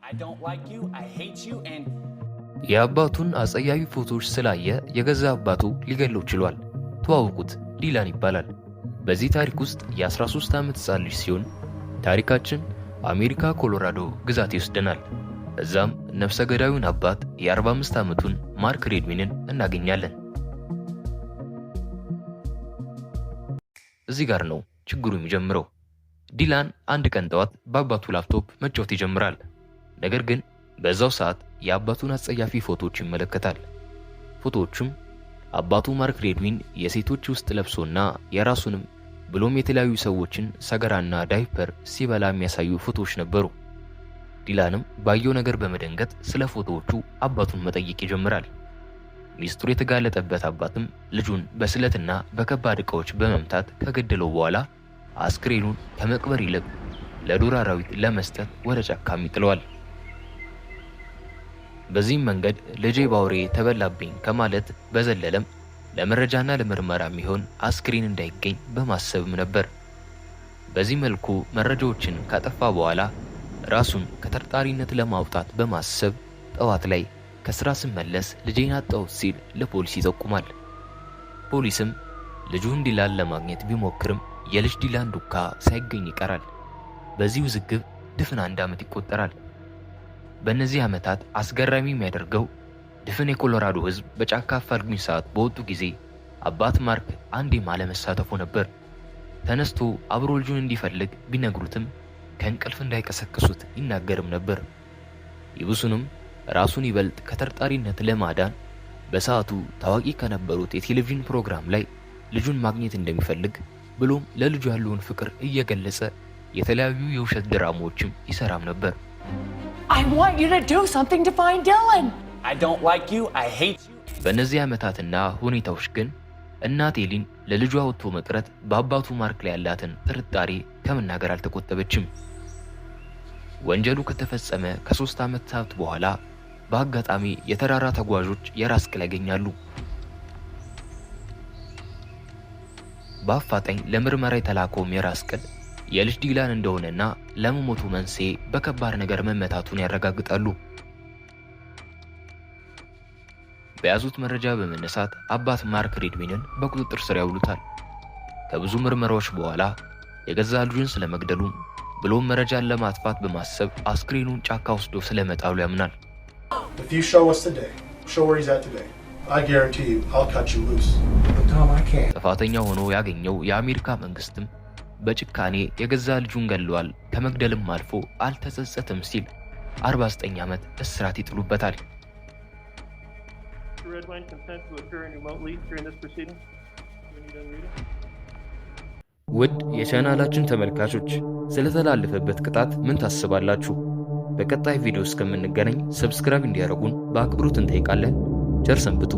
I don't like you, I hate you, and የአባቱን አጸያዊ ፎቶዎች ስላየ የገዛ አባቱ ሊገለው ችሏል። ተዋውቁት፣ ዲላን ይባላል። በዚህ ታሪክ ውስጥ የ13 ዓመት ሕፃን ልጅ ሲሆን ታሪካችን አሜሪካ ኮሎራዶ ግዛት ይወስደናል። እዛም ነፍሰ ገዳዩን አባት የ45 ዓመቱን ማርክ ሬድዊንን እናገኛለን። እዚህ ጋር ነው ችግሩ የሚጀምረው። ዲላን አንድ ቀን ጠዋት በአባቱ ላፕቶፕ መጫወት ይጀምራል። ነገር ግን በዛው ሰዓት የአባቱን አጸያፊ ፎቶዎች ይመለከታል። ፎቶዎቹም አባቱ ማርክ ሬድዊን የሴቶች ውስጥ ለብሶና የራሱንም ብሎም የተለያዩ ሰዎችን ሰገራና ዳይፐር ሲበላ የሚያሳዩ ፎቶዎች ነበሩ። ዲላንም ባየው ነገር በመደንገጥ ስለ ፎቶዎቹ አባቱን መጠየቅ ይጀምራል። ሚስጥሩ የተጋለጠበት አባትም ልጁን በስለትና በከባድ ዕቃዎች በመምታት ከገደለው በኋላ አስክሬኑን ከመቅበር ይልቅ ለዱር አራዊት ለመስጠት ወደ ጫካም ይጥለዋል። በዚህም መንገድ ልጄ ባውሬ ተበላብኝ ከማለት በዘለለም ለመረጃና ለምርመራ የሚሆን አስክሬን እንዳይገኝ በማሰብም ነበር። በዚህ መልኩ መረጃዎችን ካጠፋ በኋላ ራሱን ከተጠርጣሪነት ለማውጣት በማሰብ ጠዋት ላይ ከስራ ስመለስ ልጄን አጣሁት ሲል ለፖሊስ ይጠቁማል። ፖሊስም ልጁን ዲላን ለማግኘት ቢሞክርም የልጅ ዲላን ዱካ ሳይገኝ ይቀራል። በዚህ ውዝግብ ድፍን 1 ዓመት ይቆጠራል። በእነዚህ ዓመታት አስገራሚ የሚያደርገው ድፍን የኮሎራዶ ሕዝብ በጫካ አፋልጉኝ ሰዓት በወጡ ጊዜ አባት ማርክ አንዴም አለመሳተፉ ነበር። ተነስቶ አብሮ ልጁን እንዲፈልግ ቢነግሩትም ከእንቅልፍ እንዳይቀሰቅሱት ይናገርም ነበር። ይብሱንም ራሱን ይበልጥ ከተጠርጣሪነት ለማዳን በሰዓቱ ታዋቂ ከነበሩት የቴሌቪዥን ፕሮግራም ላይ ልጁን ማግኘት እንደሚፈልግ ብሎም ለልጁ ያለውን ፍቅር እየገለጸ የተለያዩ የውሸት ድራማዎችም ይሰራም ነበር። I want you to do something to find Dylan. I don't like you, I hate you. በእነዚህ ዓመታትና ሁኔታዎች ግን እናት ኤሊን ለልጇ ወጥቶ መቅረት በአባቱ ማርክ ላይ ያላትን ጥርጣሬ ከመናገር አልተቆጠበችም። ወንጀሉ ከተፈጸመ ከ3 ዓመታት በኋላ በአጋጣሚ የተራራ ተጓዦች የራስ ቅል ያገኛሉ። በአፋጣኝ ለምርመራ የተላከውም የራስ ቅል የልጅ ዲላን እንደሆነና ለመሞቱ መንስኤ በከባድ ነገር መመታቱን ያረጋግጣሉ። በያዙት መረጃ በመነሳት አባት ማርክ ሬድዊንን በቁጥጥር ስር ያውሉታል። ከብዙ ምርመራዎች በኋላ የገዛ ልጁን ስለመግደሉም ብሎም መረጃን ለማጥፋት በማሰብ አስክሬኑን ጫካ ወስዶ ስለመጣሉ ያምናል። If you show us today, show where he's at today, I guarantee you I'll cut you loose. Tom, I can't. ጥፋተኛ ሆኖ ያገኘው የአሜሪካ መንግስትም በጭካኔ የገዛ ልጁን ገለዋል፣ ከመግደልም አልፎ አልተጸጸተም ሲል 49 ዓመት እስራት ይጥሉበታል። ውድ የቻናላችን ተመልካቾች ስለተላለፈበት ቅጣት ምን ታስባላችሁ? በቀጣይ ቪዲዮ እስከምንገናኝ ሰብስክራይብ እንዲያደርጉን በአክብሮት እንጠይቃለን። ቸር ሰንብቱ።